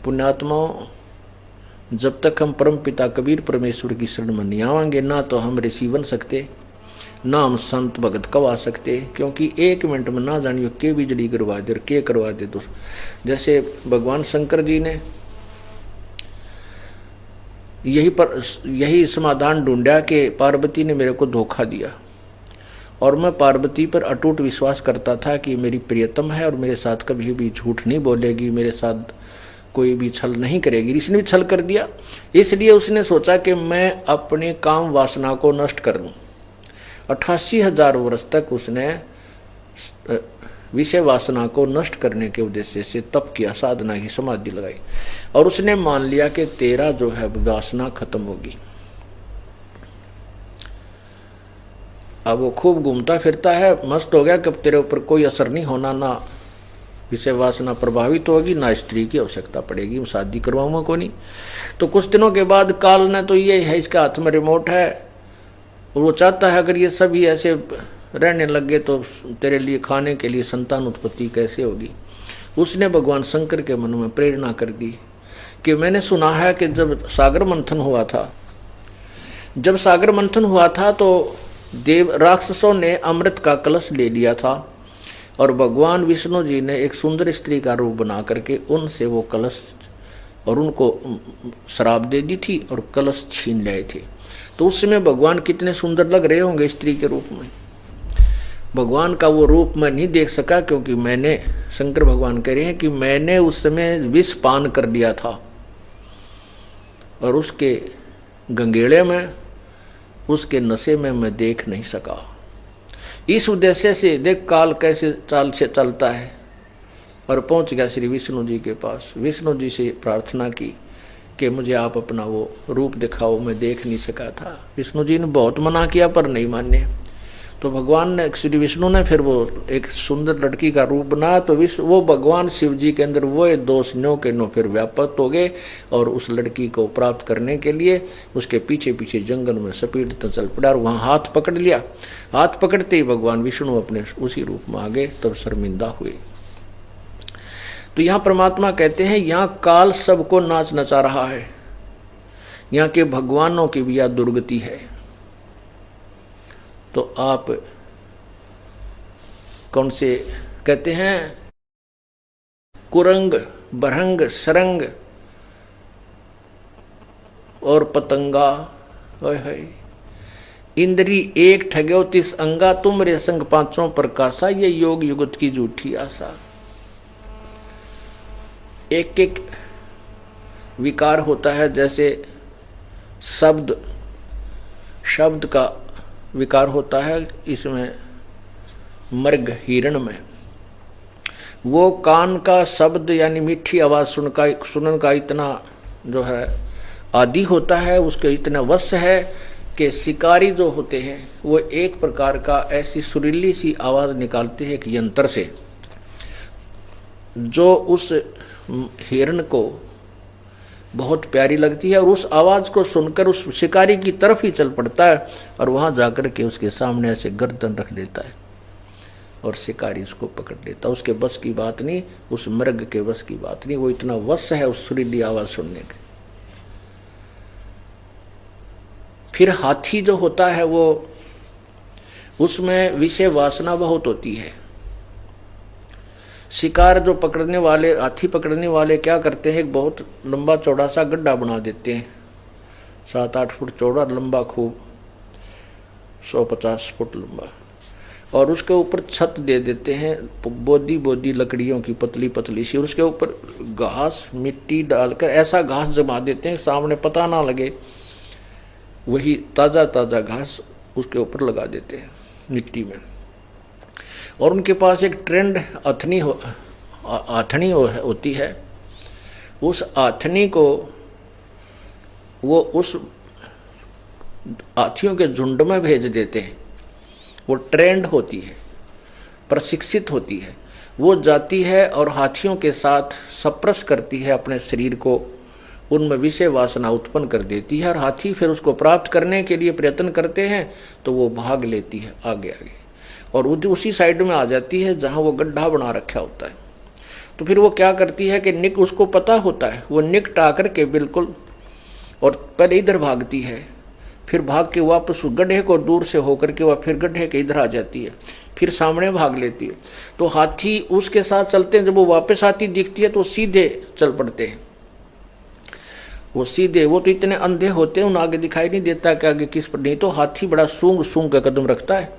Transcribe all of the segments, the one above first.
पुण्यात्माओं, जब तक हम परम पिता कबीर परमेश्वर की शरण में नहीं आवांगे, ना तो हम ऋषि बन सकते, ना हम संत भगत कवा सकते, क्योंकि 1 मिनट में ना जानियो के बिजली करवा दे और के करवा दे। तो जैसे भगवान शंकर जी ने यही समाधान ढूंढा कि पार्वती ने मेरे को धोखा दिया और मैं पार्वती पर अटूट विश्वास करता था कि मेरी प्रियतम है और मेरे साथ कभी भी झूठ नहीं बोलेगी, मेरे साथ कोई भी छल नहीं करेगी। इसने भी छल कर दिया, इसलिए उसने सोचा कि मैं अपने काम वासना को नष्ट कर दूं। 88,000 वर्ष तक उसने विषय वासना को नष्ट करने के उद्देश्य से तप किया, साधना की समाधि लगाई और उसने मान लिया कि तेरा जो है वासना खत्म होगी। अब वो खूब घूमता फिरता है, मस्त हो गया कि अब तेरे ऊपर कोई असर नहीं होना, ना विषय वासना प्रभावित होगी, ना स्त्री की आवश्यकता पड़ेगी, शादी करवाऊंगा को नहीं। तो कुछ दिनों के बाद काल ने तो ये है, इसके हाथ में रिमोट है, वो चाहता है अगर ये सभी ऐसे रहने लग गए तो तेरे लिए खाने के लिए संतान उत्पत्ति कैसे होगी। उसने भगवान शंकर के मन में प्रेरणा कर दी कि मैंने सुना है कि जब सागर मंथन हुआ था तो देव राक्षसों ने अमृत का कलश ले लिया था और भगवान विष्णु जी ने एक सुंदर स्त्री का रूप बना करके उनसे वो कलश और उनको शराब दे दी थी और कलश छीन लाए थे। तो उस समय भगवान कितने सुंदर लग रहे होंगे स्त्री के रूप में। भगवान का वो रूप मैं नहीं देख सका क्योंकि मैंने, शंकर भगवान कह रहे हैं कि मैंने उस समय विष पान कर लिया था और उसके गंगेड़े में, उसके नशे में मैं देख नहीं सका। इस उद्देश्य से देख काल कैसे चाल से चलता है और पहुंच गया श्री विष्णु जी के पास। विष्णु जी से प्रार्थना की कि मुझे आप अपना वो रूप दिखाओ, मैं देख नहीं सका था। विष्णु जी ने बहुत मना किया पर नहीं माने। तो भगवान ने, श्री विष्णु ने फिर वो एक सुंदर लड़की का रूप बनाया। तो वो भगवान शिव जी के अंदर वो दोष नो के नो फिर व्यापक हो गए और उस लड़की को प्राप्त करने के लिए उसके पीछे पीछे जंगल में सपीटता चल पड़ा और वहां हाथ पकड़ लिया। हाथ पकड़ते ही भगवान विष्णु अपने उसी रूप में आ गए, तब शर्मिंदा हुए। तो यहाँ परमात्मा कहते हैं यहाँ काल सबको नाच नचा रहा है, यहाँ के भगवानों की भी यह दुर्गति है। तो आप कौन से कहते हैं, कुरंग, बरहंग, सरंग और पतंगा, इंद्री एक ठग्यो 30 अंगा, तुम रे संग 5 प्रकाशा, ये योग युगत की झूठी आशा। एक एक विकार होता है, जैसे शब्द का विकार होता है इसमें, मृग हिरण में वो कान का शब्द यानी मीठी आवाज सुनने का इतना जो है आदि होता है, उसके इतना वश है कि शिकारी जो होते हैं वो एक प्रकार का ऐसी सुरीली सी आवाज निकालते हैं एक यंत्र से, जो उस हिरण को बहुत प्यारी लगती है और उस आवाज को सुनकर उस शिकारी की तरफ ही चल पड़ता है और वहां जाकर के उसके सामने ऐसे गर्दन रख देता है और शिकारी उसको पकड़ लेता। उसके बस की बात नहीं, उस मृग के बस की बात नहीं, वो इतना वश है उस सुरीली आवाज सुनने के। फिर हाथी जो होता है वो, उसमें विषय वासना बहुत होती है। शिकार जो पकड़ने वाले, हाथी पकड़ने वाले क्या करते हैं, एक बहुत लंबा चौड़ा सा गड्ढा बना देते हैं, 7-8 फुट चौड़ा, लंबा खूब 150 फुट लंबा, और उसके ऊपर छत दे देते हैं बोदी लकड़ियों की पतली पतली सी, और उसके ऊपर घास मिट्टी डालकर ऐसा घास जमा देते हैं सामने पता ना लगे, वही ताजा घास उसके ऊपर लगा देते हैं मिट्टी में। और उनके पास एक ट्रेंड आथनी होती है, उस आथनी को वो उस हाथियों के झुंड में भेज देते हैं। वो ट्रेंड होती है, प्रशिक्षित होती है, वो जाती है और हाथियों के साथ सप्रेस करती है अपने शरीर को, उनमें विषय वासना उत्पन्न कर देती है और हाथी फिर उसको प्राप्त करने के लिए प्रयत्न करते हैं तो वो भाग लेती है आगे और उसी साइड में आ जाती है जहां वो गड्ढा बना रखा होता है। तो फिर वो क्या करती है कि निक, उसको पता होता है, वो निकटा करके बिल्कुल, और पहले इधर भागती है, फिर भाग के वापस गड्ढे को दूर से होकर के वह फिर गड्ढे के इधर आ जाती है, फिर सामने भाग लेती है। तो हाथी उसके साथ चलते हैं, जब वो वापस आती दिखती है तो सीधे चल पड़ते हैं, वो सीधे, वो तो इतने अंधे होते हैं उन्हें आगे दिखाई नहीं देता कि आगे किस पर, नहीं तो हाथी बड़ा सूंघ सूंघ का कदम रखता है,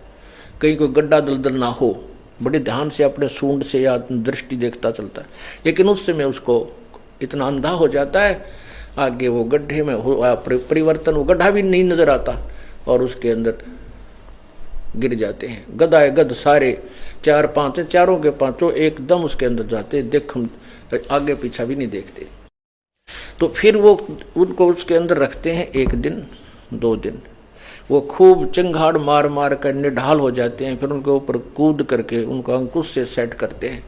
कहीं कोई गड्ढा दलदल ना हो, बड़े ध्यान से अपने सूंड से या दृष्टि देखता चलता है। लेकिन उस समय उसको इतना अंधा हो जाता है, आगे वो गड्ढे में हुआ परिवर्तन, वो गड्ढा भी नहीं नजर आता और उसके अंदर गिर जाते हैं। गदाए गद सारे 4-5 है, चारों के पांचों एकदम उसके अंदर जाते, देख हम आगे पीछा भी नहीं देखते। तो फिर वो उनको उसके अंदर रखते हैं 1 दिन 2 दिन, वो खूब चिंगाड़ मार मार कर निढाल हो जाते हैं, फिर उनके ऊपर कूद करके उनको अंकुश से सेट करते हैं।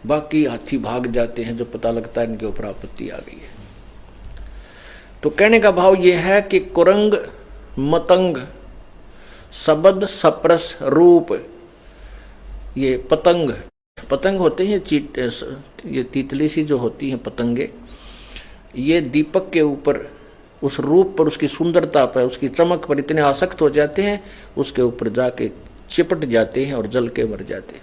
बाकी हाथी भाग जाते हैं जब पता लगता है इनके ऊपर आपत्ति आ गई है। तो कहने का भाव ये है कि कुरंग मतंग शब्द सप्रस रूप, ये पतंग, पतंग होते हैं ये तितली सी जो होती हैं पतंगे, ये दीपक के ऊपर उस रूप पर, उसकी सुंदरता पर, उसकी चमक पर इतने आसक्त हो जाते हैं, उसके ऊपर जाके चिपट जाते हैं और जल के मर जाते हैं।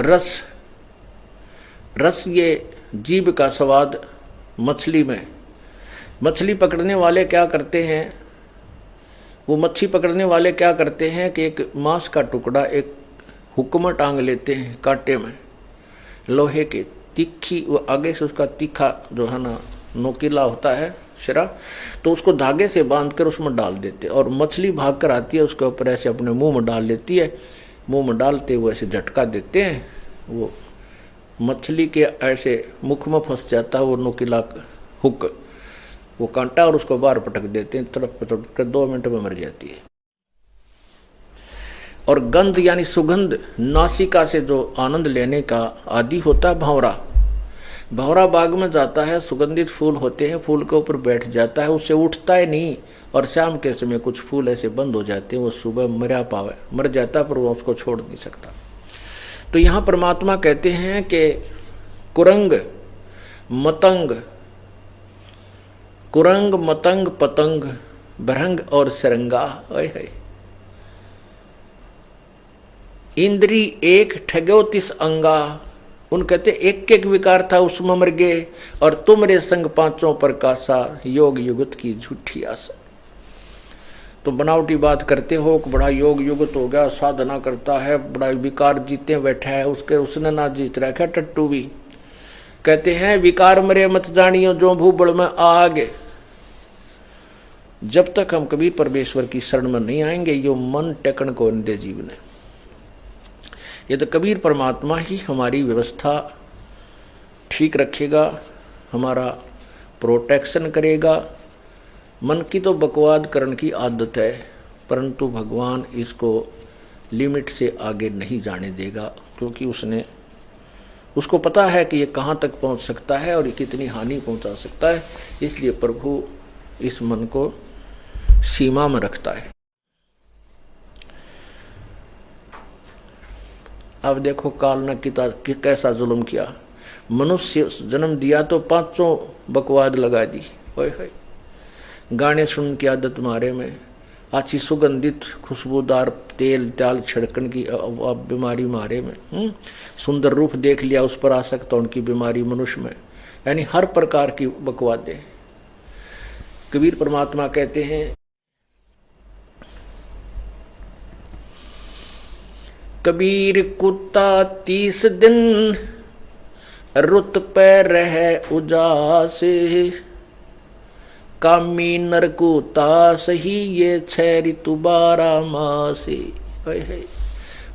रस, रस ये जीभ का स्वाद मछली में, मछली पकड़ने वाले क्या करते हैं, वो मच्छी पकड़ने वाले क्या करते हैं कि एक मांस का टुकड़ा एक हुक में टांग लेते हैं, कांटे में लोहे के, तीखी, वो आगे से उसका तीखा जो है ना नोकीला होता है शिरा, तो उसको धागे से बांधकर उसमें डाल देते, और मछली भाग कर आती है उसके ऊपर ऐसे अपने मुंह में डाल लेती है, मुंह में डालते वो ऐसे झटका देते हैं, वो मछली के ऐसे मुख में फंस जाता है वो नोकीला हुक, वो कांटा, और उसको बाहर पटक देते हैं, तड़प पटक कर 2 मिनट में मर जाती है। और गंध यानी सुगंध, नासिका से जो आनंद लेने का आदि होता है भंवरा, भंवरा बाग में जाता है, सुगंधित फूल होते हैं, फूल के ऊपर बैठ जाता है, उससे उठता है नहीं, और शाम के समय कुछ फूल ऐसे बंद हो जाते हैं, वो सुबह मर जाता है, पर वो उसको छोड़ नहीं सकता। तो यहाँ परमात्मा कहते हैं कि कुरंग मतंग, कुरंग मतंग पतंग भरंग और सरंगा, इंद्री एक ठगो 30 अंगा, उन कहते एक एक विकार था उसमें मर गए, और तुमरे संग 5 प्रकाशा, योग युगत की झूठी आशा। तो बनावटी बात करते हो कि बड़ा योग युगत हो गया, साधना करता है, बड़ा विकार जीते बैठा है, उसने ना जीत रखा टट्टू भी। कहते हैं विकार मरे मत जानियो जो भूबड़ में आग, जब तक हम कभी परमेश्वर की शरण में नहीं आएंगे यो मन टेकन को दे जीवन। ये तो कबीर परमात्मा ही हमारी व्यवस्था ठीक रखेगा, हमारा प्रोटेक्शन करेगा। मन की तो बकवाद करने की आदत है, परंतु भगवान इसको लिमिट से आगे नहीं जाने देगा, क्योंकि उसको पता है कि ये कहाँ तक पहुँच सकता है और ये कितनी हानि पहुँचा सकता है। इसलिए प्रभु इस मन को सीमा में रखता है। अब देखो काल ने कैसा जुल्म किया, मनुष्य जन्म दिया तो 5 बकवाद लगा दी, ओए गाने सुन की आदत मारे में, अच्छी सुगंधित खुशबूदार तेल त्याल छिड़कन की बीमारी मारे में, सुंदर रूप देख लिया उस पर आसक्त उनकी बीमारी मनुष्य में, यानी हर प्रकार की बकवादें। कबीर परमात्मा कहते हैं कबीर कुत्ता 30 दिन रुत पे रहे उजास, कामी नरकुता सही ये 6 ऋतु 12 मास।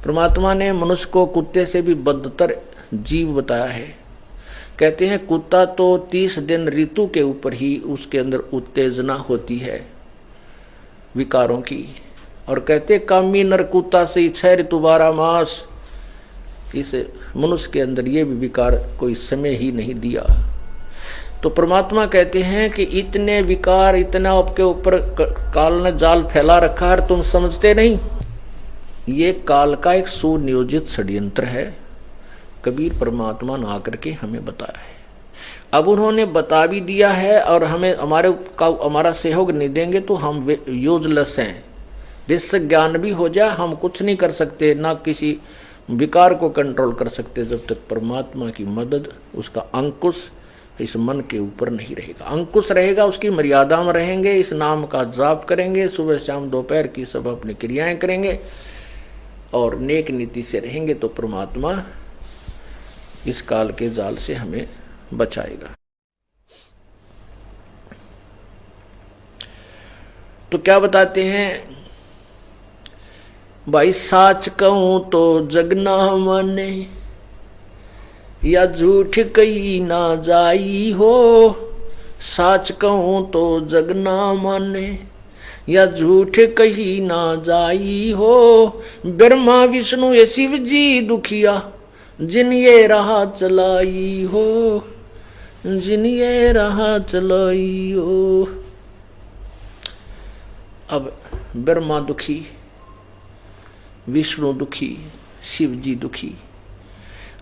परमात्मा ने मनुष्य को कुत्ते से भी बदतर जीव बताया है। कहते हैं कुत्ता तो 30 दिन ऋतु के ऊपर ही उसके अंदर उत्तेजना होती है विकारों की, और कहते कामी नरकुत्ता से 6 ऋतु 12 मास, इस मनुष्य के अंदर ये भी विकार कोई समय ही नहीं दिया। तो परमात्मा कहते हैं कि इतने विकार, इतना आपके ऊपर काल ने जाल फैला रखा है, तुम समझते नहीं। ये काल का एक सुनियोजित षड्यंत्र है, कबीर परमात्मा ने आकर के हमें बताया है। अब उन्होंने बता भी दिया है और हमें हमारा सहयोग नहीं देंगे तो हम यूजलेस हैं। जिससे ज्ञान भी हो जाए हम कुछ नहीं कर सकते, ना किसी विकार को कंट्रोल कर सकते जब तक परमात्मा की मदद, उसका अंकुश इस मन के ऊपर नहीं रहेगा। अंकुश रहेगा, उसकी मर्यादा में रहेंगे, इस नाम का जाप करेंगे, सुबह शाम दोपहर की सब अपनी क्रियाएं करेंगे और नेक नीति से रहेंगे तो परमात्मा इस काल के जाल से हमें बचाएगा। तो क्या बताते हैं भाई, साच कहूं तो जग ना माने, या झूठ कही ना जाई हो। साच कहूं तो जग ना माने, या झूठ कही ना जाई हो। ब्रह्मा विष्णु ये शिव जी दुखिया, जिन ये राह चलाई हो, जिन ये राह चलाई हो। अब ब्रह्मा दुखी, विष्णु दुखी, शिव जी दुखी।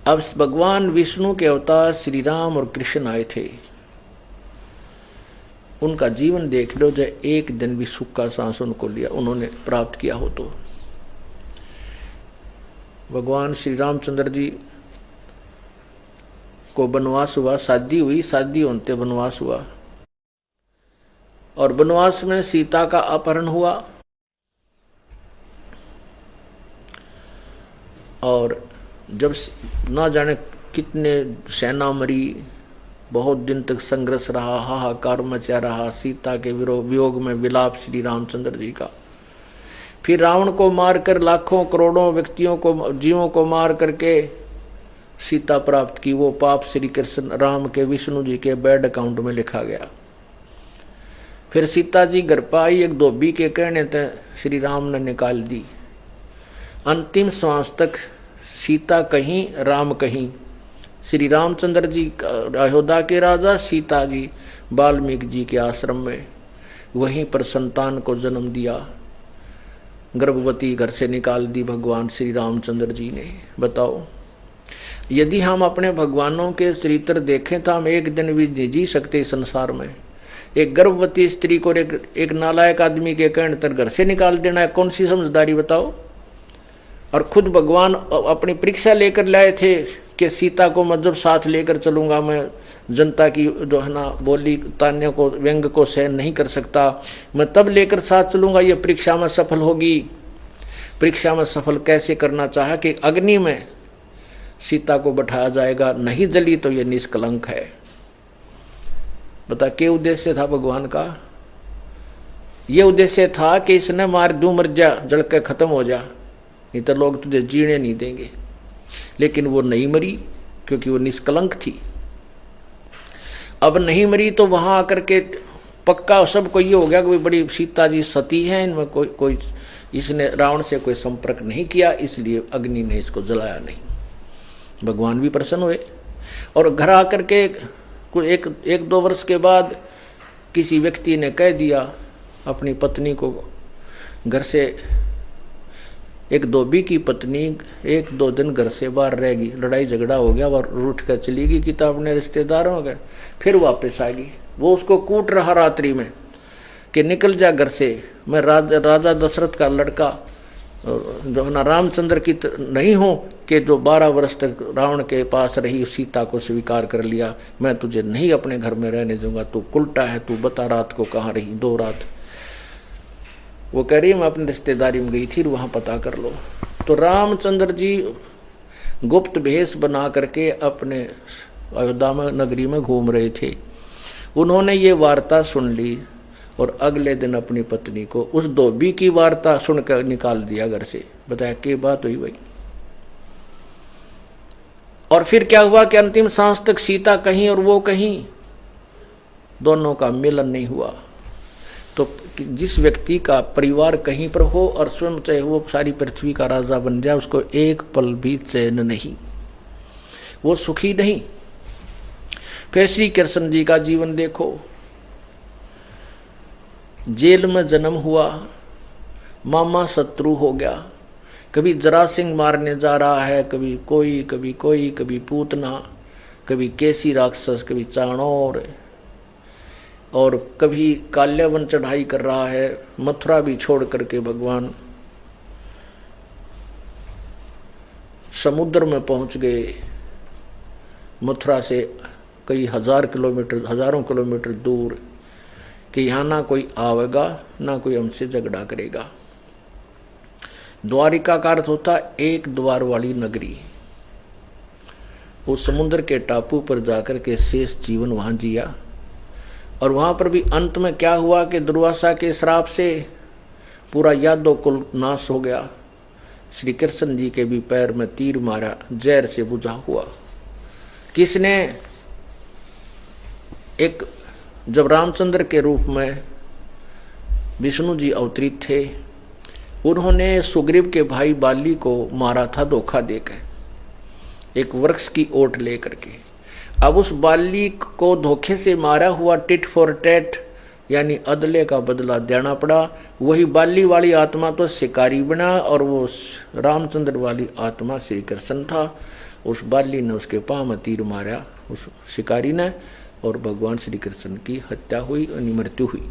अब भगवान विष्णु के अवतार श्री राम और कृष्ण आए थे, उनका जीवन देख लो, जो एक दिन भी सुख का सांस उनको लिया उन्होंने प्राप्त किया हो तो। भगवान श्री रामचंद्र जी को वनवास हुआ, शादी हुई, शादी होते वनवास हुआ और वनवास में सीता का अपहरण हुआ और जब ना जाने कितने सेना मरी, बहुत दिन तक संघर्ष रहा, हाहाकार मचा रहा, सीता के वियोग में विलाप श्री रामचंद्र जी का। फिर रावण को मारकर लाखों करोड़ों व्यक्तियों को, जीवों को मार करके सीता प्राप्त की। वो पाप श्री कृष्ण राम के, विष्णु जी के बैड अकाउंट में लिखा गया। फिर सीता जी घर पर आई, एक धोबी के कहने तक श्री राम ने निकाल दी। अंतिम श्वास तक सीता कहीं, राम कहीं। श्री रामचंद्र जी अयोध्या के राजा, सीता जी वाल्मीकि जी के आश्रम में, वहीं पर संतान को जन्म दिया। गर्भवती घर से निकाल दी भगवान श्री रामचंद्र जी ने। बताओ, यदि हम अपने भगवानों के चरित्र देखें तो हम एक दिन भी नहीं जी सकते संसार में। एक गर्भवती स्त्री को एक नालायक आदमी के कहने तक घर से निकाल देना है, कौन सी समझदारी बताओ। और खुद भगवान अपनी परीक्षा लेकर लाए थे कि सीता को मैं जब साथ लेकर चलूंगा, मैं जनता की जो है ना बोली तान्य को, व्यंग को सहन नहीं कर सकता, मैं तब लेकर साथ चलूंगा, ये परीक्षा में सफल होगी। परीक्षा में सफल कैसे करना चाहा कि अग्नि में सीता को बैठाया जाएगा, नहीं जली तो ये निष्कलंक है। बता क्या उद्देश्य था भगवान का? ये उद्देश्य था कि इसने मार दूं, मर जा, जल के खत्म हो जा, नहीं तो लोग तुझे जीने नहीं देंगे। लेकिन वो नहीं मरी क्योंकि वो निष्कलंक थी। अब नहीं मरी तो वहां आकर के पक्का सबको ये हो गया कि बड़ी सीता जी सती है, इनमें कोई इसने रावण से कोई संपर्क नहीं किया, इसलिए अग्नि ने इसको जलाया नहीं। भगवान भी प्रसन्न हुए और घर आकर के एक दो वर्ष के बाद किसी व्यक्ति ने कह दिया अपनी पत्नी को, घर से एक धोबी की पत्नी एक दो दिन घर से बाहर रहेगी, लड़ाई झगड़ा हो गया, वह रूठ कर चली गई कि तो अपने रिश्तेदारों हो गए, फिर वापस आ गई। वो उसको कूट रहा रात्रि में कि निकल जा घर से, मैं राजा दशरथ का लड़का जो ना रामचंद्र की नहीं हूं कि जो 12 वर्ष तक रावण के पास रही, सीता को स्वीकार कर लिया, मैं तुझे नहीं अपने घर में रहने दूंगा, तू उल्टा है, तू बता रात को कहाँ रही, 2 रात। वो कह रही मैं अपनी रिश्तेदारी में गई थी, वहां पता कर लो। तो रामचंद्र जी गुप्त भेष बना करके अपने अयोध्या में नगरी में घूम रहे थे। उन्होंने ये वार्ता सुन ली और अगले दिन अपनी पत्नी को उस धोबी की वार्ता सुनकर निकाल दिया घर से। बताया क्या बात हुई भाई। और फिर क्या हुआ कि अंतिम सांस तक सीता कहीं और वो कहीं, दोनों का मिलन नहीं हुआ। तो जिस व्यक्ति का परिवार कहीं पर हो और स्वयं चाहे वो सारी पृथ्वी का राजा बन जाए, उसको एक पल भी चैन नहीं, वो सुखी नहीं। फिर श्री कृष्ण जी का जीवन देखो, जेल में जन्म हुआ, मामा शत्रु हो गया, कभी जरासिंह मारने जा रहा है, कभी कोई, कभी पूतना, कभी केसी राक्षस, कभी चाणोर, और कभी काल्यावन चढ़ाई कर रहा है। मथुरा भी छोड़ करके भगवान समुद्र में पहुंच गए। मथुरा से कई हजारों किलोमीटर दूर, कि यहाँ ना कोई आवेगा ना कोई हमसे झगड़ा करेगा। द्वारिका का अर्थ होता एक द्वार वाली नगरी। उस समुद्र के टापू पर जाकर के शेष जीवन वहां जिया, और वहां पर भी अंत में क्या हुआ कि दुर्वासा के श्राप से पूरा यादव कुल नाश हो गया। श्री कृष्ण जी के भी पैर में तीर मारा, जहर से बुझा हुआ। किसने? एक जब रामचंद्र के रूप में विष्णु जी अवतरित थे, उन्होंने सुग्रीव के भाई बाली को मारा था धोखा देकर, एक वृक्ष की ओट लेकर के। अब उस बाली को धोखे से मारा हुआ टिट फॉर टैट, यानी अदले का बदला देना पड़ा। वही बाली वाली आत्मा तो शिकारी बना, और वो रामचंद्र वाली आत्मा श्री कृष्ण था। उस बाली ने उसके पांव में तीर मारा, उस शिकारी ने, और भगवान श्री कृष्ण की हत्या हुई, मृत्यु हुई।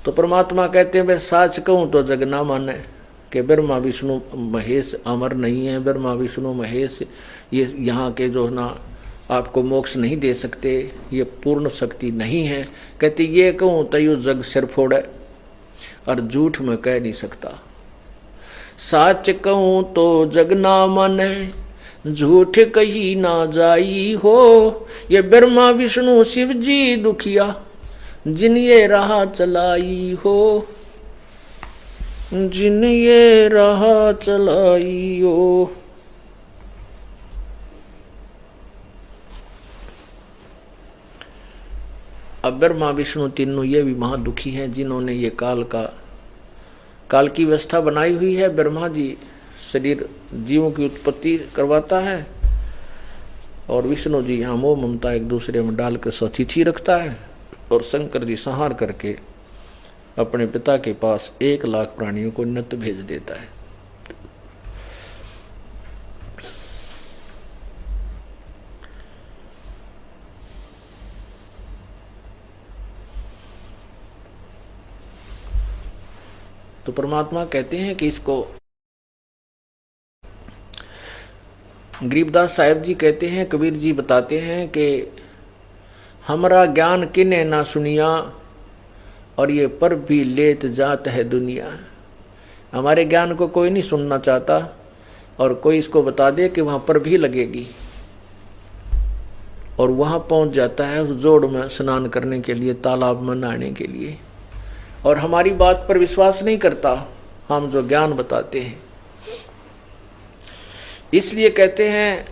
तो परमात्मा कहते हैं, मैं साच कहूं तो जग ना माने, कि ब्रह्मा विष्णु महेश अमर नहीं है। ब्रह्मा विष्णु महेश ये यहाँ के जो ना आपको मोक्ष नहीं दे सकते, ये पूर्ण शक्ति नहीं है। कहते ये कहूं तो यू जग सिर फोड़े, और झूठ में कह नहीं सकता। साच कहूं तो जग ना माने, झूठ कही ना जाई हो। ये ब्रह्मा विष्णु शिव जी दुखिया, जिन ये राह चलाई हो, जिन ये राह चलाई हो। अब ब्रह्मा विष्णु तीनों ये भी महादुखी हैं, जिन्होंने ये काल की व्यवस्था बनाई हुई है। ब्रह्मा जी शरीर जीवों की उत्पत्ति करवाता है, और विष्णु जी यहाँ मोह ममता एक दूसरे में डालकर सतिथि रखता है, और शंकर जी संहार करके अपने पिता के पास 1 लाख प्राणियों को नित्य भेज देता है। तो परमात्मा कहते हैं कि इसको गरीबदास साहिब जी कहते हैं, कबीर जी बताते हैं कि हमरा ज्ञान किने ना सुनिया, और ये पर भी लेत जात है दुनिया। हमारे ज्ञान को कोई नहीं सुनना चाहता, और कोई इसको बता दे कि वहां पर भी लगेगी, और वहां पहुंच जाता है उस जोड़ में स्नान करने के लिए, तालाब में नहाने के लिए, और हमारी बात पर विश्वास नहीं करता हम जो ज्ञान बताते हैं। इसलिए कहते हैं,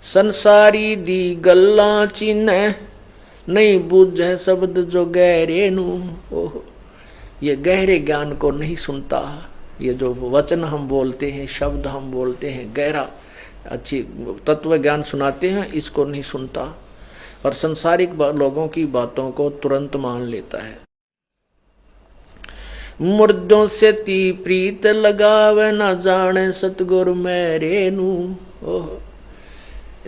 संसारी दी गल्ला चिन्ह, नहीं बूझे शब्द जो गहरे नू। ये गहरे ज्ञान को नहीं सुनता। ये जो वचन हम बोलते हैं, शब्द हम बोलते हैं, गहरा अच्छी तत्व ज्ञान सुनाते हैं, इसको नहीं सुनता, और संसारिक लोगों की बातों को तुरंत मान लेता है। मुर्दों से ती प्रीत लगावे, न जाने सतगुरु मेरे नू।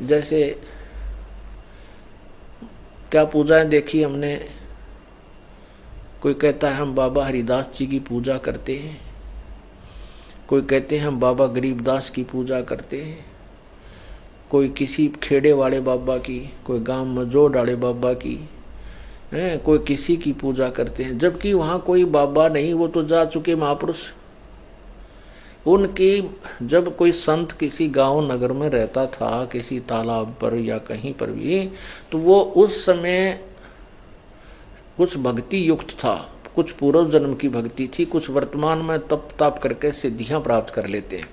जैसे क्या पूजाएं देखी हमने, कोई कहता है हम बाबा हरिदास जी की पूजा करते हैं, कोई कहते हैं हम बाबा गरीबदास की पूजा करते हैं, कोई किसी खेड़े वाले बाबा की, कोई गांव में जोड़ वाले बाबा की, कोई किसी की पूजा करते हैं, जबकि वहां कोई बाबा नहीं, वो तो जा चुके महापुरुष। उनकी जब कोई संत किसी गांव नगर में रहता था, किसी तालाब पर या कहीं पर भी, तो वो उस समय कुछ भक्ति युक्त था, कुछ पूर्व जन्म की भक्ति थी, कुछ वर्तमान में तप ताप करके सिद्धियां प्राप्त कर लेते हैं।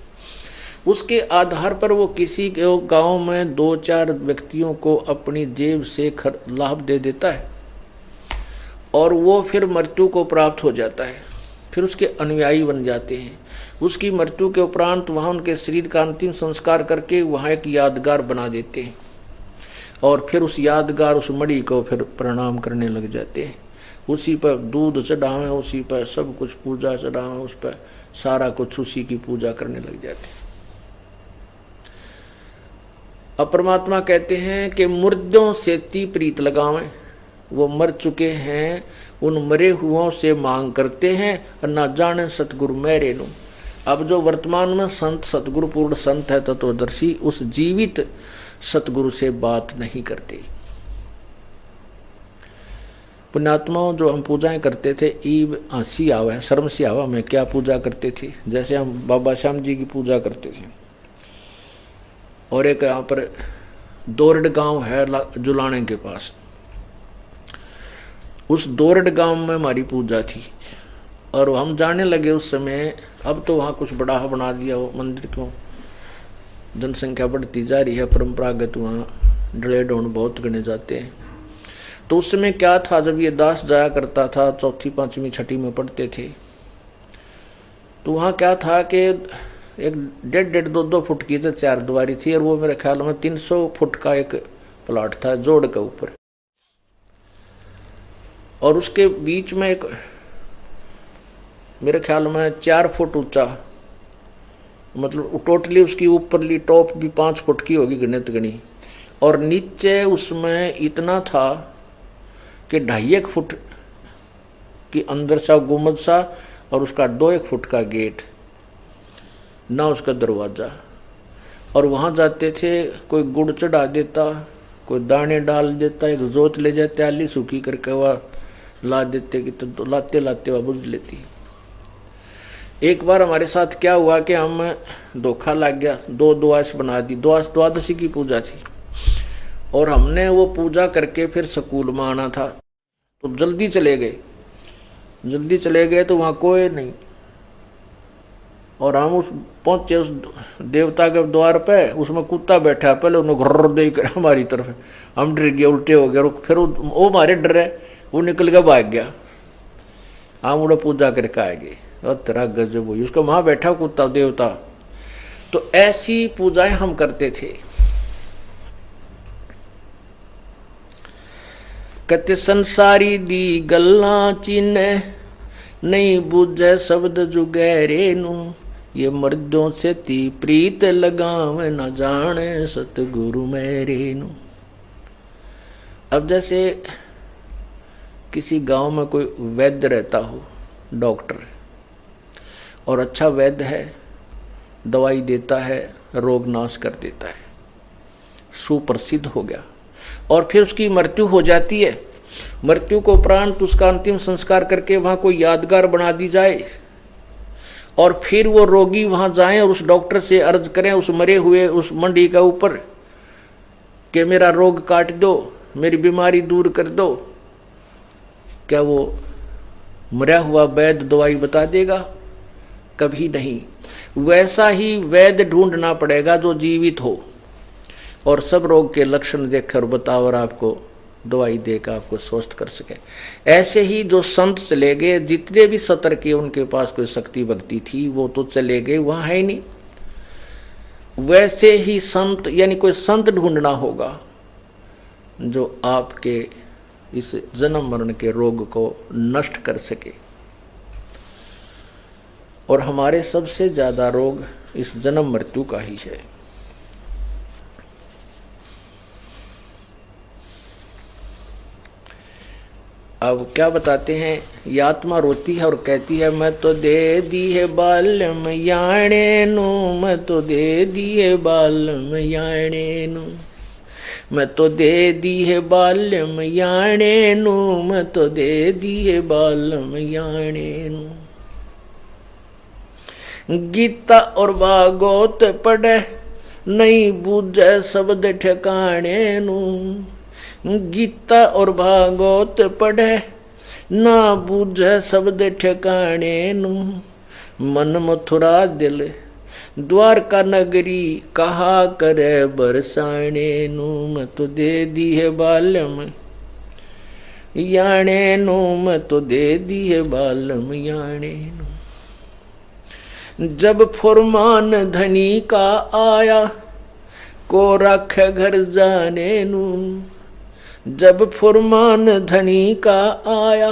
उसके आधार पर वो किसी गांव में 2-4 व्यक्तियों को अपनी जेब से लाभ दे देता है, और वो फिर मृत्यु को प्राप्त हो जाता है, फिर उसके अनुयायी बन जाते हैं। उसकी मृत्यु के उपरांत वहाँ उनके शरीर का अंतिम संस्कार करके वहाँ एक यादगार बना देते हैं, और फिर उस यादगार, उस मणि को फिर प्रणाम करने लग जाते हैं। उसी पर दूध चढ़ावे, उसी पर सब कुछ पूजा चढ़ावे, उस पर सारा कुछ उसी की पूजा करने लग जाते। अब परमात्मा कहते हैं कि मुर्दों से ती प्रीत लगावें, वो मर चुके हैं, उन मरे हुओं से मांग करते हैं, और ना जाने सतगुरु मेरे नु। अब जो वर्तमान में संत सतगुरु पूर्ण संत है तत्वदर्शी, उस जीवित सतगुरु से बात नहीं करते। पुण्यात्माओं जो हम पूजाएं करते थे, ईब हंसी आवा, शर्म सी आवा, में क्या पूजा करते थे। जैसे हम बाबा श्याम जी की पूजा करते थे, और एक यहाँ पर दोरड गांव है जुलाने के पास, उस दोरड गांव में हमारी पूजा थी, और हम जाने लगे उस समय। अब तो वहाँ कुछ बड़ा बना दिया वो मंदिर, क्यों जनसंख्या बढ़ती जा रही है, परंपरागत वहाँ डले ढोंड बहुत गणे जाते हैं। तो उस समय क्या था, जब ये दास जाया करता था, चौथी पांचवी छठी में पढ़ते थे, तो वहाँ क्या था कि एक 1.5 2 फुट की तो 4 दीवारी थी, और वो मेरे ख्याल में 300 फुट का एक प्लॉट था जोड़ के ऊपर, और उसके बीच में एक मेरे ख्याल में 4 फुट ऊंचा, मतलब टोटली उसकी ऊपरली टॉप भी 5 फुट की होगी गणित गणी, और नीचे उसमें इतना था कि 2.5 फुट की अंदर सा गुम्बद सा, और उसका 2-1 फुट का गेट, ना उसका दरवाजा। और वहां जाते थे, कोई गुड़ चढ़ा देता, कोई दाने डाल देता, एक जोत ले जाते आली सूखी करके वह ला देते कि तो लाते लाते वह बुझ लेती। एक बार हमारे साथ क्या हुआ कि हम धोखा लग गया, 2 द्वादश बना दी, द्वादशी की पूजा थी, और हमने वो पूजा करके फिर स्कूल में आना था, तो जल्दी चले गए तो वहां कोई नहीं, और हम पहुंचे उस देवता के द्वार पे, उसमें कुत्ता बैठा, पहले उन्हें घर्र देकर हमारी तरफ, हम डर गए, उल्टे हो गए, फिर वो हमारे डर है, वो निकल के भाग गया, हम उड़ा पूजा करके आएंगे, और तेरा गजब हुई, उसका वहां बैठा कुत्ता देवता। तो ऐसी पूजाएं हम करते थे। कहते संसारी दी गल्ला चिन्ह, नहीं बूझे शब्द जुगैरे नू, ये मर्दों से ती प्रीत लगावे, न जाने सतगुरु मेरे नू। अब जैसे किसी गांव में कोई वैद्य रहता हो, डॉक्टर, और अच्छा वैद्य है, दवाई देता है, रोग नाश कर देता है, सुप्रसिद्ध हो गया, और फिर उसकी मृत्यु हो जाती है। मृत्यु को उपरांत उसका अंतिम संस्कार करके वहां कोई यादगार बना दी जाए, और फिर वो रोगी वहां जाएं और उस डॉक्टर से अर्ज करें, उस मरे हुए उस मंडी का ऊपर, कि मेरा रोग काट दो, मेरी बीमारी दूर कर दो। क्या वो मरा हुआ वैद्य दवाई बता देगा? कभी नहीं। वैसा ही वैद्य ढूंढना पड़ेगा जो जीवित हो और सब रोग के लक्षण देखकर बताओ और आपको दवाई देकर आपको स्वस्थ कर सके। ऐसे ही जो संत चले गए, जितने भी सतर के उनके पास कोई शक्ति भक्ति थी वो तो चले गए, वहां है ही नहीं। वैसे ही संत यानी कोई संत ढूंढना होगा जो आपके इस जन्म मरण के रोग को नष्ट कर सके। और हमारे सबसे ज्यादा रोग इस जन्म मृत्यु का ही है। अब क्या बताते हैं, ये आत्मा रोती है और कहती है मैं तो दे दी है बालम याणे नु, मैं तो दे दी है बालम याणे नु, मैं तो दे दी है बालम याणे नु, मैं तो दे दी है बालम याणे नु। गीता और भागवत पढ़े नहीं बूझे शब्द ठिकाने नु, गीता और भागवत पढ़े ना बूझे शब्द ठिकाने नु, मन मथुरा दिल द्वारका नगरी कहा करे बरसाने नु, मैं तो दे दी है बालम याणे नु, मैं तो दे दी है बालम याणे नु। जब फुरमान धनी का आया को रख घर जाने नु, जब फुरमान धनी का आया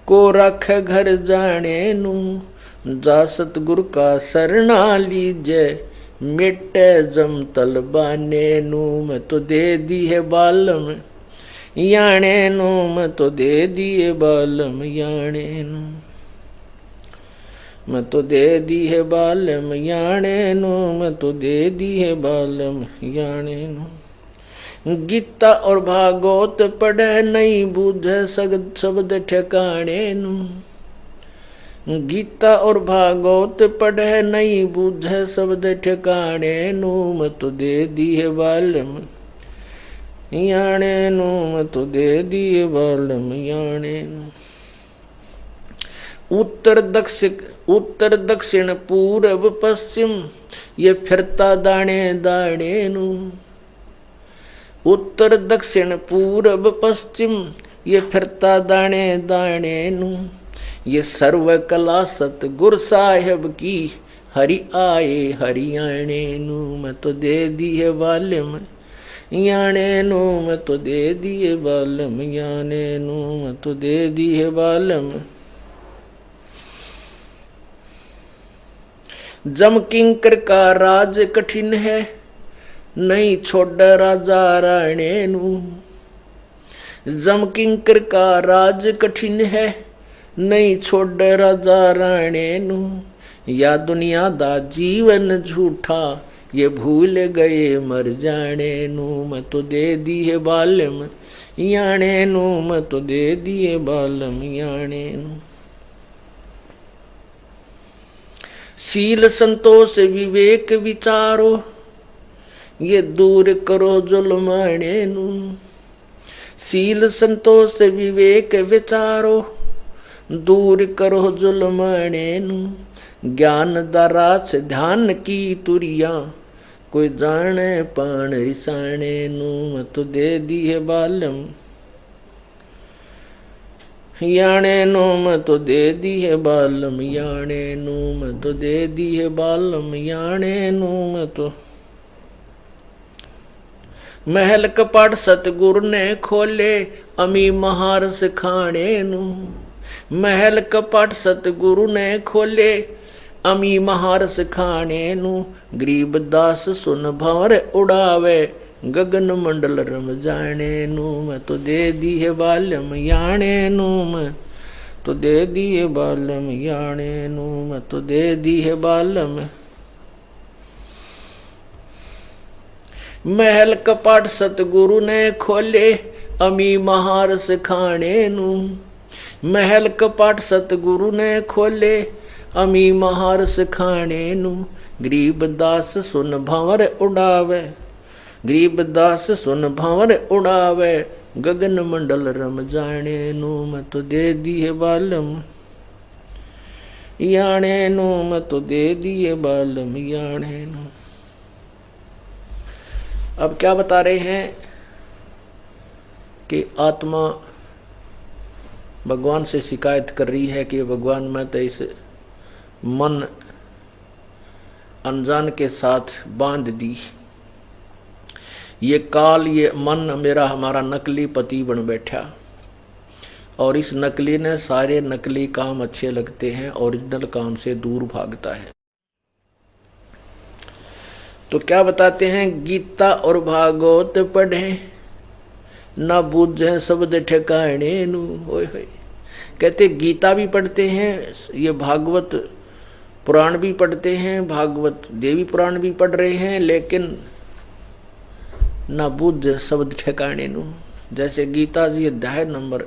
को रख घर जाने नू, जा सतगुरु का शरणा लीजे, मिटे जम तलबाने नू। मैं तो दे दी है बालम याने नू, मैं तो दे दिए बालम याने नू, मैं तो दे दी है बालम याने नू, मैं तो दे दी है बालम याने नू। गीता और भागवत पढ़े नहीं बूझे शब्द ठिकाने नू, गीता और भागवत पढ़े नहीं बूझे शब्द ठिकाने नू, मैं तो दे दी है बालम याने नू, मैं तो दे दी है बालम याने नू। उत्तर दक्षिण पूर्व पश्चिम ये फिरता दाने दाने नू, उत्तर दक्षिण पूर्व पश्चिम ये फिरता दाने दाने नू। ये सर्व कला सतगुरु साहेब की हरि आए हरियाणे नू, मैं तो दे दी है बालम याने नू, मैं तो दे दी है बालम याने नू, मैं तो दे दी है बालम। जम किंकर का राज कठिन है, नहीं छोड़ राजा राणे नू, जम किंकर का राज कठिन है, नहीं छोड़ राजा राणे नू। या दुनिया दा जीवन झूठा, ये भूल गए मर जाने नू, मैं तो दे दी है बालम याणे नू, मैं तो दे दी है बालम याणे नू। शील संतोष विवेक विचारो, ये दूर करो जुल्माने नू, शील संतोष विवेक विचारो, दूर करो जुल्माने नू। ज्ञान दरा से ध्यान की तुरिया, कोई जाने पान रिसाने नू, मैं तो दे दी है बालम याणे नू, मैं तो दे दी है बालम याणे नू, मैं तो दे दी है बालम याणे नू। मैं तो महल कपाट सतगुरु ने खोले, अमी महार सिखाने नू, महल कपाट सतगुरु ने खोले, अमी महार सिखाने नू। गरीब दास सुन भंवर उड़ावे, गगन मंडल रम जाने नू, मैं तो दे दी है बालम याणे नू, मैं तो दे दी है बालम याणे नू, मैं तो दे दी है बालम। महल कपाट सतगुरु ने खोले, अमी महार सिखाने नू, महल कपाट सतगुरु ने खोले, अमी महार सिखाने नू। गरीब दास सुन भंवर उड़ावे, गरीब दास सुन भंवर उड़ावे, गगन मंडल रम जाने नू, मैं तो दे दी है बालम याणे नू, मैं तो दे दी है बालम याणे नू। अब क्या बता रहे हैं कि आत्मा भगवान से शिकायत कर रही है कि भगवान मैं तो इस मन अनजान के साथ बांध दी, ये काल ये मन मेरा हमारा नकली पति बन बैठा, और इस नकली ने सारे नकली काम अच्छे लगते हैं, ओरिजिनल काम से दूर भागता है। तो क्या बताते हैं, गीता और भागवत पढ़े ना बूझे शब्द ठिकाने नू। होय होय, कहते गीता भी पढ़ते हैं, ये भागवत पुराण भी पढ़ते हैं, भागवत देवी पुराण भी पढ़ रहे हैं, लेकिन ना बुद्ध शब्द ठिकाने नू। जैसे गीता जी अध्याय नंबर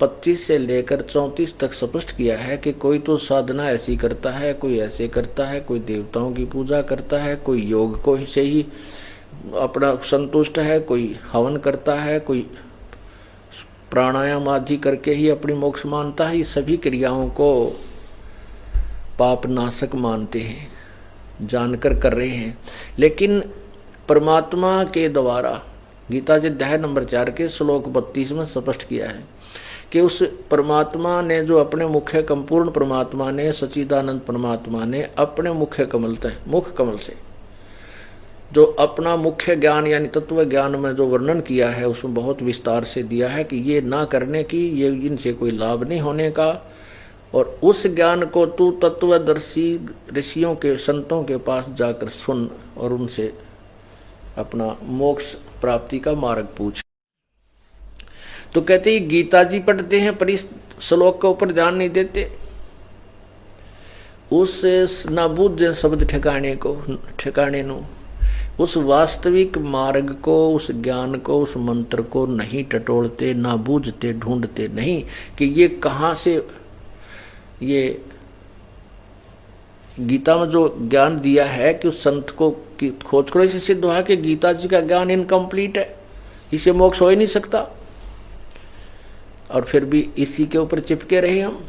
25 से लेकर 34 तक स्पष्ट किया है कि कोई तो साधना ऐसी करता है, कोई ऐसे करता है, कोई देवताओं की पूजा करता है, कोई योग को से ही अपना संतुष्ट है, कोई हवन करता है, कोई प्राणायाम आदि करके ही अपनी मोक्ष मानता है। ये सभी क्रियाओं को पाप नाशक मानते हैं, जानकर कर रहे हैं। लेकिन परमात्मा के द्वारा गीता जी अध्याय नंबर 4 के श्लोक 32 में स्पष्ट किया है कि उस परमात्मा ने जो अपने मुख्य पूर्ण परमात्मा ने, सच्चिदानंद परमात्मा ने अपने मुख कमल से जो अपना मुख्य ज्ञान यानी तत्व ज्ञान में जो वर्णन किया है उसमें बहुत विस्तार से दिया है कि ये ना करने की, ये इनसे कोई लाभ नहीं होने का। और उस ज्ञान को तू तत्वदर्शी ऋषियों के संतों के पास जाकर सुन और उनसे अपना मोक्ष प्राप्ति का मार्ग पूछ। तो कहते हैं गीता जी पढ़ते हैं पर इस श्लोक के ऊपर ध्यान नहीं देते। उस ना बूझ शब्द ठिकाने नो, उस वास्तविक मार्ग को, उस ज्ञान को, उस मंत्र को नहीं टटोलते, ना बूझते, ढूंढते नहीं कि ये कहाँ से, ये गीता में जो ज्ञान दिया है कि उस संत को की खोज करो। इसे सिद्ध हुआ कि गीता जी का ज्ञान इनकम्प्लीट है, इसे मोक्ष हो ही नहीं सकता। और फिर भी इसी के ऊपर चिपके रहे हम।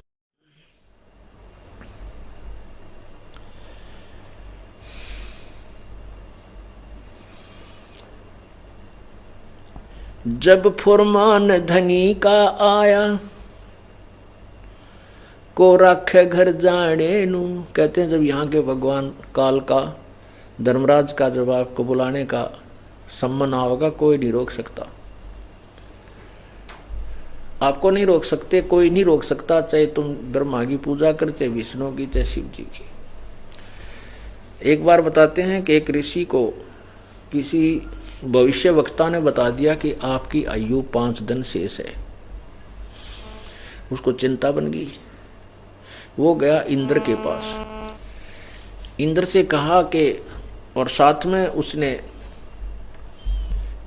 जब फुरमान धनी का आया, को रखे घर जाने नू। कहते हैं जब यहाँ के भगवान काल का, धर्मराज का जब आपको बुलाने का सम्मान होगा, कोई नहीं रोक सकता। आपको नहीं रोक सकते, कोई नहीं रोक सकता, चाहे तुम ब्रह्मा की पूजा कर, चाहे विष्णु की, चाहे शिव जी की। एक बार बताते हैं कि एक ऋषि को किसी भविष्य वक्ता ने बता दिया कि आपकी आयु 5 दिन शेष है। उसको चिंता बन गई। वो गया इंद्र के पास, इंद्र से कहा कि, और साथ में उसने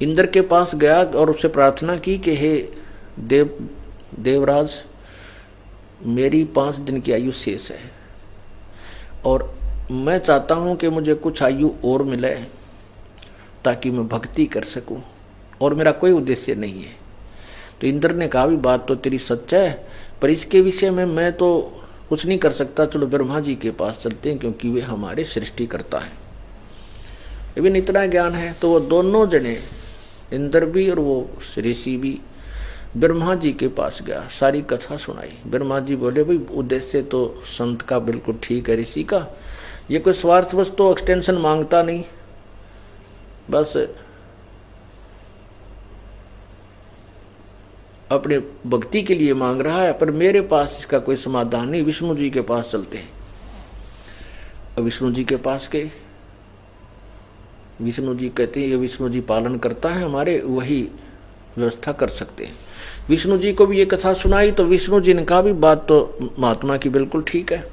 इंद्र के पास गया और उससे प्रार्थना की कि हे देवराज, मेरी 5 दिन की आयु शेष है और मैं चाहता हूं कि मुझे कुछ आयु और मिले ताकि मैं भक्ति कर सकूं, और मेरा कोई उद्देश्य नहीं है। तो इंद्र ने कहा भी बात तो तेरी सच है, पर इसके विषय में मैं तो कुछ नहीं कर सकता, चलो ब्रह्मा जी के पास चलते हैं क्योंकि वे हमारे सृष्टिकर्ता हैं, इवन इतना ज्ञान है। तो वो दोनों जने, इंद्र भी और वो ऋषि भी, ब्रह्मा जी के पास गया, सारी कथा सुनाई। ब्रह्मा जी बोले भाई उद्देश्य तो संत का बिल्कुल ठीक है, ऋषि का, ये कोई स्वार्थवश तो एक्सटेंशन मांगता नहीं, बस अपने भक्ति के लिए मांग रहा है, पर मेरे पास इसका कोई समाधान नहीं, विष्णु जी के पास चलते हैं। अब विष्णु जी के पास गए। विष्णु जी कहते हैं ये विष्णु जी पालन करता है हमारे, वही व्यवस्था कर सकते हैं। विष्णु जी को भी ये कथा सुनाई तो विष्णु जी ने कहा भी बात तो महात्मा की बिल्कुल ठीक है,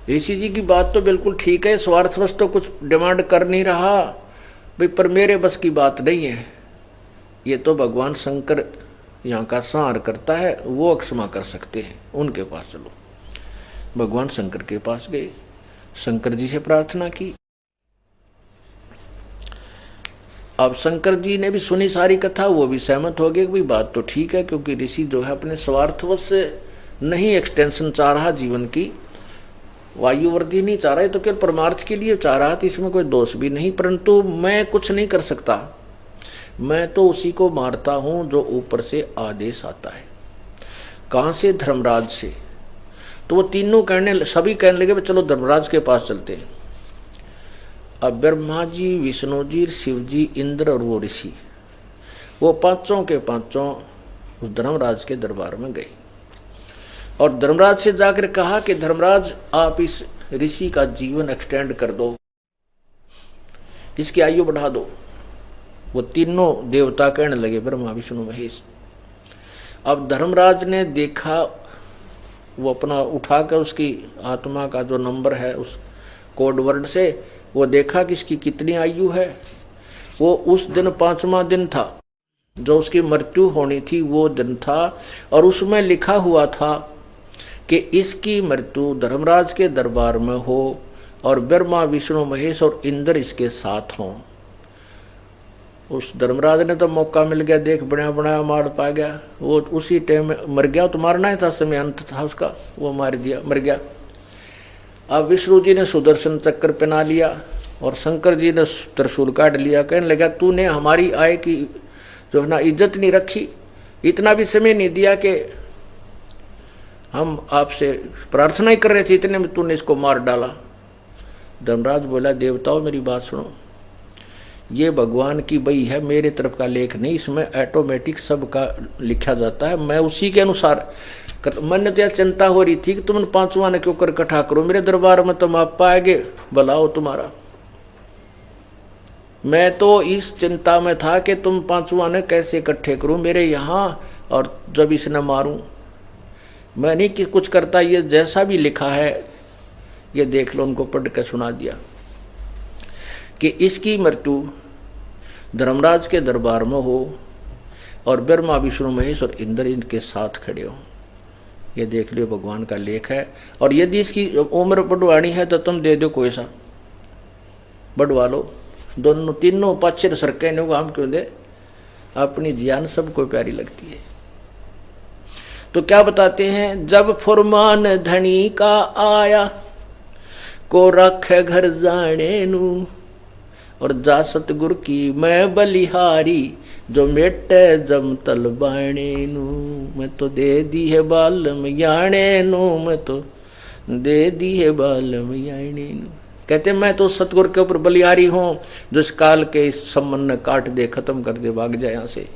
ऋषि जी की बात तो बिल्कुल ठीक है, स्वार्थवश तो कुछ डिमांड कर नहीं रहा भाई, पर मेरे बस की बात नहीं है, ये तो भगवान शंकर यहाँ का संहार करता है, वो क्षमा कर सकते हैं, उनके पास चलो। भगवान शंकर के पास गए, शंकर जी से प्रार्थना की। अब शंकर जी ने भी सुनी सारी कथा, वो भी सहमत हो गए कि बात तो ठीक है, क्योंकि ऋषि जो है अपने स्वार्थवश से नहीं एक्सटेंशन चाह रहा, जीवन की वायु वृद्धि नहीं चाह रहा है, तो केवल परमार्थ के लिए चाह रहा था, इसमें कोई दोष भी नहीं। परंतु मैं कुछ नहीं कर सकता, मैं तो उसी को मारता हूं जो ऊपर से आदेश आता है। कहां से? धर्मराज से। तो वो तीनों सभी कहने लगे चलो धर्मराज के पास चलते हैं। अब ब्रह्मा जी, विष्णु जी, शिव जी, इंद्र और वो ऋषि, वो पांचों के पांचों उस धर्मराज के दरबार में गए और धर्मराज से जाकर कहा कि धर्मराज आप इस ऋषि का जीवन एक्सटेंड कर दो, इसकी आयु बढ़ा दो। वो तीनों देवता कहने लगे, ब्रह्मा विष्णु महेश। अब धर्मराज ने देखा, वो अपना उठाकर उसकी आत्मा का जो नंबर है उस कोड वर्ड से वो देखा कि इसकी कितनी आयु है। वो उस दिन 5वां दिन था, जो उसकी मृत्यु होनी थी वो दिन था, और उसमें लिखा हुआ था कि इसकी मृत्यु धर्मराज के दरबार में हो और ब्रह्मा विष्णु महेश और इंद्र इसके साथ हों। उस धर्मराज ने तो मौका मिल गया, देख बनाया बनाया मार पा गया, वो उसी टाइम में मर गया। तो मारना ही था, समय अंत था उसका, वो मार दिया, मर गया। अब विष्णु जी ने सुदर्शन चक्र पहना लिया और शंकर जी ने त्रिशूल काट लिया। कहने लगा तूने हमारी आय की जो है ना इज्जत नहीं रखी, इतना भी समय नहीं दिया कि हम आपसे प्रार्थना ही कर रहे थे, इतने में तूने इसको मार डाला। धर्मराज बोला, देवताओं मेरी बात सुनो, ये भगवान की बई है, मेरे तरफ का लेख नहीं, इसमें ऑटोमेटिक सबका लिखा जाता है, मैं उसी के अनुसार मन तो चिंता हो रही थी कि तुम पांचवा ने क्यों कर इकट्ठा करो, मेरे दरबार में तुम आप पाएंगे भलाओ तुम्हारा। मैं तो इस चिंता में था कि तुम पांचवा ने कैसे इकट्ठे करूं मेरे यहाँ, और जब इसने मारूं, मैं नहीं कि कुछ करता, ये जैसा भी लिखा है ये देख लो। उनको पढ़ के सुना दिया कि इसकी मृत्यु धर्मराज के दरबार में हो और ब्रह्मा विष्णु महेश और इंद्र इनके साथ खड़े हो, ये देख लियो भगवान का लेख है। और यदि इसकी उम्र बढ़वानी है तो तुम दे दो, कोई सा बढ़वा लो, दोनों तीनों पाछे सरके ने हम क्यों दे, अपनी जान सबको प्यारी लगती है। तो क्या बताते हैं, जब फुरमान धनी का आया को रखे घर जाने नू, और जा सतगुर की मैं बलिहारी जो मेटे जम तल बाणे नू, मैं तो दे दी है बालम याणे नू, मैं तो दे दी है बालम याणे नू। कहते मैं तो सतगुर के ऊपर बलिहारी हूं, जो इस काल के इस संबंध काट दे, खत्म कर दे, भाग जाए यहां से।